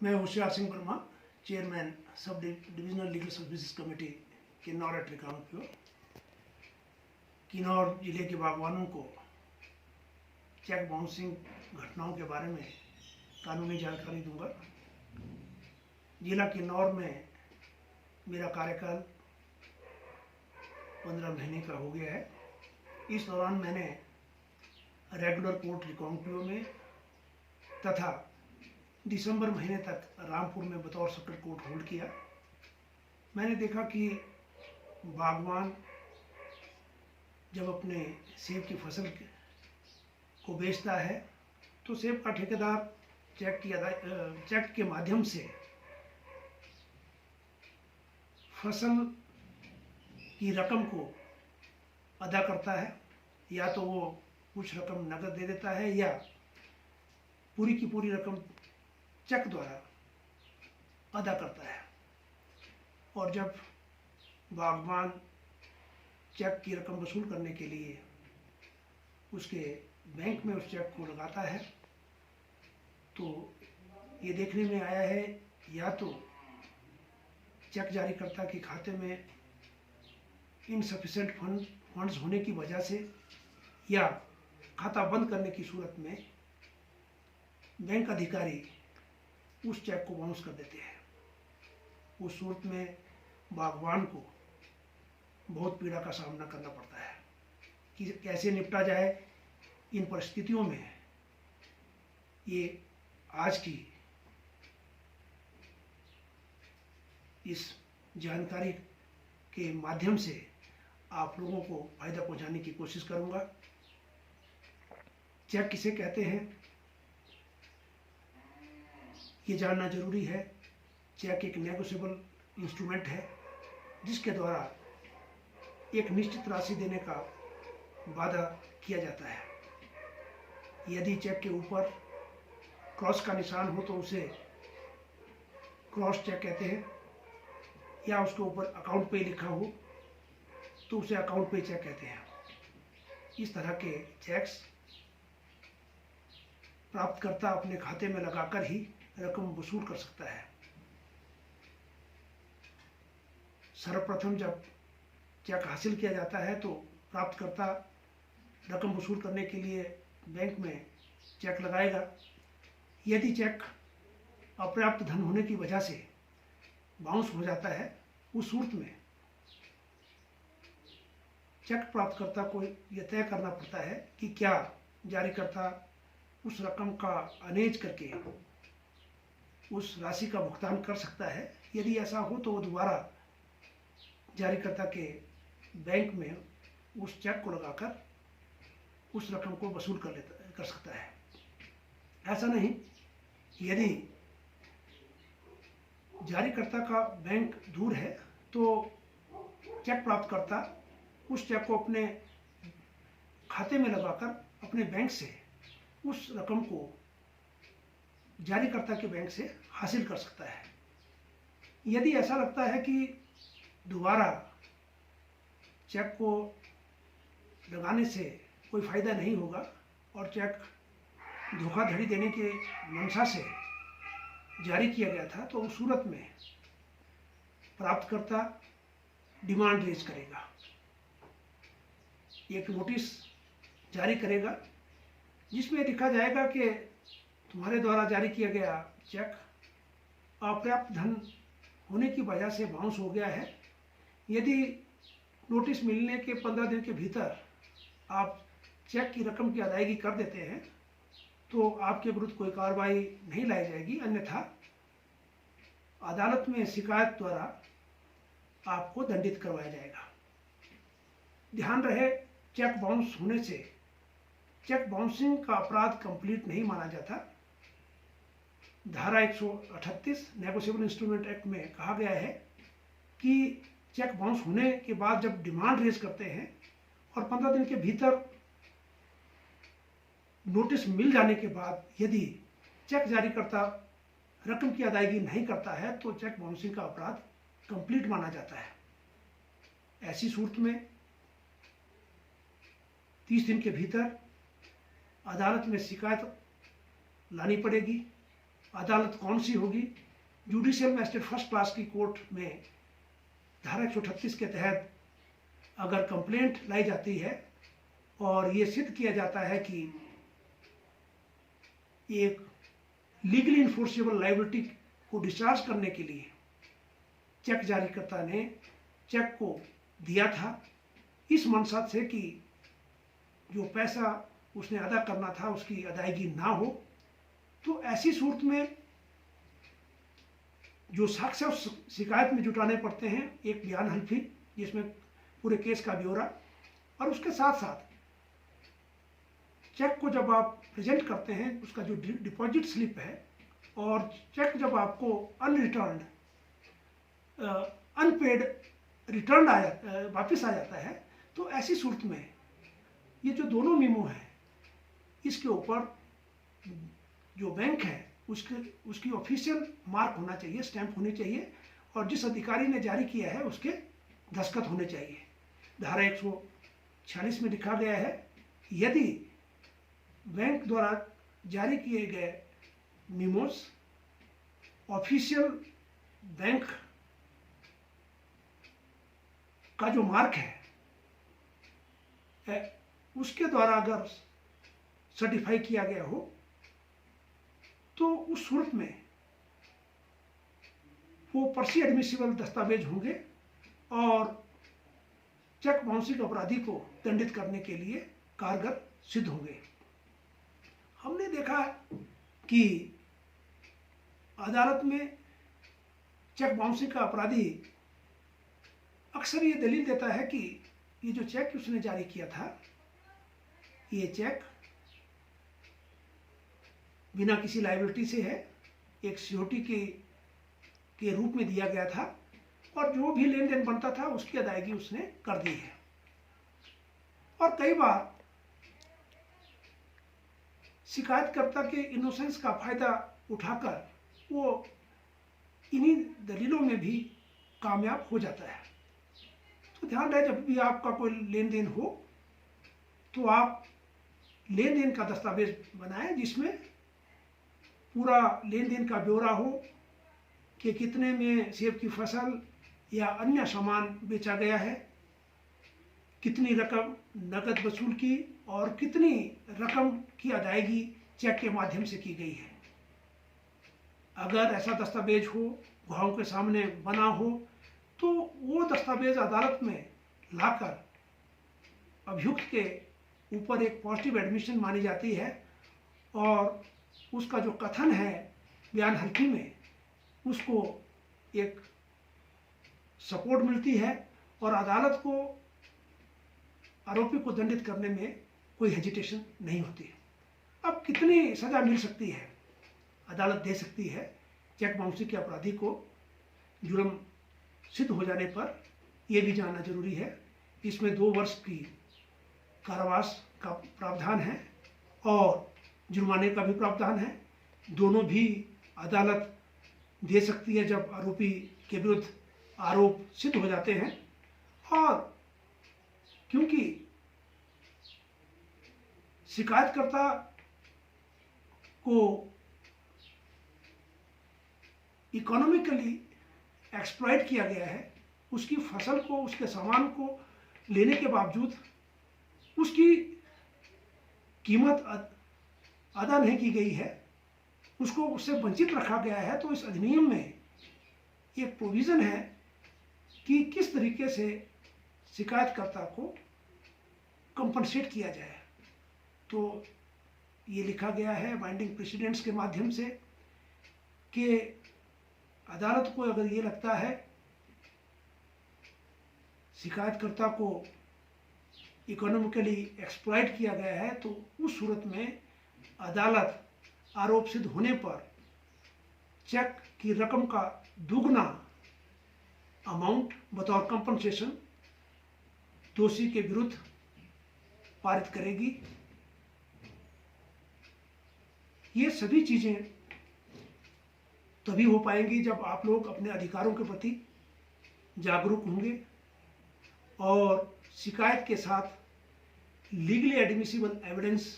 मैं Hoshiyar Singh Verma, chairman sub divisional legal services committee Kinnaur at Reckong Peo. Kinnaur जिले के बागवानों को चेक बाउंसिंग घटनाओं के बारे में कानूनी जानकारी दूंगा। जिला किन्नौर में मेरा कार्यकाल 15 महीने का हो गया है। इस दौरान मैंने रेगुलर कोर्ट रिकांगपिओ में तथा दिसंबर महीने तक रामपुर में बतौर सेक्टर कोर्ट होल्ड किया। मैंने देखा कि बागवान जब अपने सेब की फसल को बेचता है तो सेब का ठेकेदार चेक के माध्यम से फसल की रकम को अदा करता है, या तो वो कुछ रकम नकद दे देता है या पूरी की पूरी रकम चेक द्वारा अदा करता है। और जब बागवान चेक की रकम वसूल करने के लिए उसके बैंक में उस चेक को लगाता है तो ये देखने में आया है या तो चेक जारीकर्ता के खाते में इनसफिशिएंट फंड्स होने की वजह से या खाता बंद करने की सूरत में बैंक अधिकारी उस चेक को बाउंस कर देते हैं। उस सूरत में बागवान को बहुत पीड़ा का सामना करना पड़ता है कि कैसे निपटा जाए। इन परिस्थितियों में ये आज की इस जानकारी के माध्यम से आप लोगों को फायदा पहुंचाने की कोशिश करूंगा। चेक किसे कहते हैं ये जानना जरूरी है। चेक एक नेगोशिएबल इंस्ट्रूमेंट है जिसके द्वारा एक निश्चित राशि देने का वादा किया जाता है। यदि चेक के ऊपर क्रॉस का निशान हो तो उसे क्रॉस चेक कहते हैं, या उसके ऊपर अकाउंट पे लिखा हो तो उसे अकाउंट पे चेक कहते हैं। इस तरह के चेक्स प्राप्तकर्ता अपने खाते में लगाकर ही रकम वसूल कर सकता है। सर्वप्रथम जब चेक हासिल किया जाता है तो प्राप्तकर्ता रकम वसूल करने के लिए बैंक में चेक लगाएगा। यदि चेक अपर्याप्त धन होने की वजह से बाउंस हो जाता है, उस सूरत में चेक प्राप्तकर्ता को यह तय करना पड़ता है कि क्या जारीकर्ता उस रकम का अनेज करके उस राशि का भुगतान कर सकता है। यदि ऐसा हो तो वो दोबारा जारीकर्ता के बैंक में उस चेक को लगाकर उस रकम को वसूल कर सकता है। ऐसा नहीं, यदि जारीकर्ता का बैंक दूर है तो चेक प्राप्तकर्ता उस चेक को अपने खाते में लगाकर अपने बैंक से उस रकम को जारीकर्ता के बैंक से हासिल कर सकता है। यदि ऐसा लगता है कि दोबारा चेक को लगाने से कोई फायदा नहीं होगा और चेक धोखाधड़ी देने के मंशा से जारी किया गया था, तो उस सूरत में प्राप्तकर्ता डिमांड रेज करेगा, एक नोटिस जारी करेगा जिसमें लिखा जाएगा कि तुम्हारे द्वारा जारी किया गया चेक अपर्याप्त धन होने की वजह से बाउंस हो गया है। यदि नोटिस मिलने के 15 दिन के भीतर आप चेक की रकम की अदायगी कर देते हैं तो आपके विरुद्ध कोई कार्रवाई नहीं लाई जाएगी, अन्यथा अदालत में शिकायत द्वारा आपको दंडित करवाया जाएगा। ध्यान रहे, चेक बाउंस होने से चेक बाउंसिंग का अपराध कंप्लीट नहीं माना जाता। धारा 138 नेगोशिएबल इंस्ट्रूमेंट एक्ट में कहा गया है कि चेक बाउंस होने के बाद जब डिमांड रेज करते हैं और 15 दिन के भीतर नोटिस मिल जाने के बाद यदि चेक जारीकर्ता रकम की अदायगी नहीं करता है तो चेक बाउंसिंग का अपराध कंप्लीट माना जाता है। ऐसी सूरत में 30 दिन के भीतर अदालत में शिकायत लानी पड़ेगी अदालत कौन सी होगी? जुडिशियल मजिस्ट्रेट फर्स्ट क्लास की कोर्ट में धारा 138 के तहत अगर कंप्लेंट लाई जाती है और ये सिद्ध किया जाता है कि एक लीगली इन्फोर्सेबल लायबिलिटी को डिस्चार्ज करने के लिए चेक जारीकर्ता ने चेक को दिया था इस मंशा से कि जो पैसा उसने अदा करना था उसकी अदायगी ना हो, तो ऐसी सूरत में जो साक्ष्य उस शिकायत में जुटाने पड़ते हैं, एक बयान हल्फी जिसमें पूरे केस का ब्यौरा, और उसके साथ साथ चेक को जब आप प्रेजेंट करते हैं उसका जो डिपॉजिट स्लिप है, और चेक जब आपको अनरिटर्न्ड अनपेड रिटर्न वापस आ जाता है, तो ऐसी सूरत में ये जो दोनों मीमो हैं इसके ऊपर जो बैंक है उसकी ऑफिशियल मार्क होना चाहिए, स्टैंप होनी चाहिए, और जिस अधिकारी ने जारी किया है उसके दस्तखत होने चाहिए। धारा 146 में लिखा गया है यदि बैंक द्वारा जारी किए गए मीमोस ऑफिशियल बैंक का जो मार्क है उसके द्वारा अगर सर्टिफाई किया गया हो, तो उस सूरत में वो पर्सी एडमिसिबल दस्तावेज होंगे और चेक बाउंसिंग अपराधी को दंडित करने के लिए कारगर सिद्ध होंगे। हमने देखा कि अदालत में चेक बाउंसिंग का अपराधी अक्सर ये दलील देता है कि ये जो चेक उसने जारी किया था, ये चेक बिना किसी लायबिलिटी से है, एक सिक्योरिटी के रूप में दिया गया था, और जो भी लेन देन बनता था उसकी अदायगी उसने कर दी है। और कई बार शिकायतकर्ता के इनोसेंस का फायदा उठाकर वो इन्हीं दलीलों में भी कामयाब हो जाता है। तो ध्यान रहे, जब भी आपका कोई लेन देन हो तो आप लेन देन का दस्तावेज बनाएं जिसमें पूरा लेन देन का ब्यौरा हो कि कितने में सेब की फसल या अन्य सामान बेचा गया है, कितनी रकम नकद वसूल की और कितनी रकम की अदायगी चेक के माध्यम से की गई है। अगर ऐसा दस्तावेज हो, गवाहों के सामने बना हो, तो वो दस्तावेज अदालत में लाकर अभियुक्त के ऊपर एक पॉजिटिव एडमिशन मानी जाती है, और उसका जो कथन है बयान हल्फी में उसको एक सपोर्ट मिलती है, और अदालत को आरोपी को दंडित करने में कोई हेजिटेशन नहीं होती है। अब कितनी सजा मिल सकती है अदालत दे सकती है चेक बाउंसिंग के अपराधी को जुर्म सिद्ध हो जाने पर, यह भी जानना जरूरी है। इसमें 2 वर्ष की कारावास का प्रावधान है और जुर्माने का भी प्रावधान है। दोनों भी अदालत दे सकती है जब आरोपी के विरुद्ध आरोप सिद्ध हो जाते हैं, और क्योंकि शिकायतकर्ता को इकोनॉमिकली एक्सप्लॉइट किया गया है, उसकी फसल को, उसके सामान को लेने के बावजूद उसकी कीमत अदा नहीं की गई है, उसको उससे वंचित रखा गया है, तो इस अधिनियम में एक प्रोविज़न है कि किस तरीके से शिकायतकर्ता को कंपनसेट किया जाए। तो ये लिखा गया है बाइंडिंग प्रेसिडेंट्स के माध्यम से कि अदालत को अगर ये लगता है शिकायतकर्ता को इकोनॉमिकली एक्सप्लॉइट किया गया है, तो उस सूरत में अदालत आरोप सिद्ध होने पर चेक की रकम का दुगना अमाउंट बतौर कंपनसेशन दोषी के विरुद्ध पारित करेगी। ये सभी चीज़ें तभी हो पाएंगी जब आप लोग अपने अधिकारों के प्रति जागरूक होंगे और शिकायत के साथ लीगली एडमिसिबल एविडेंस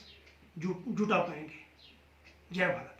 जुटा पाएंगे। जय भारत।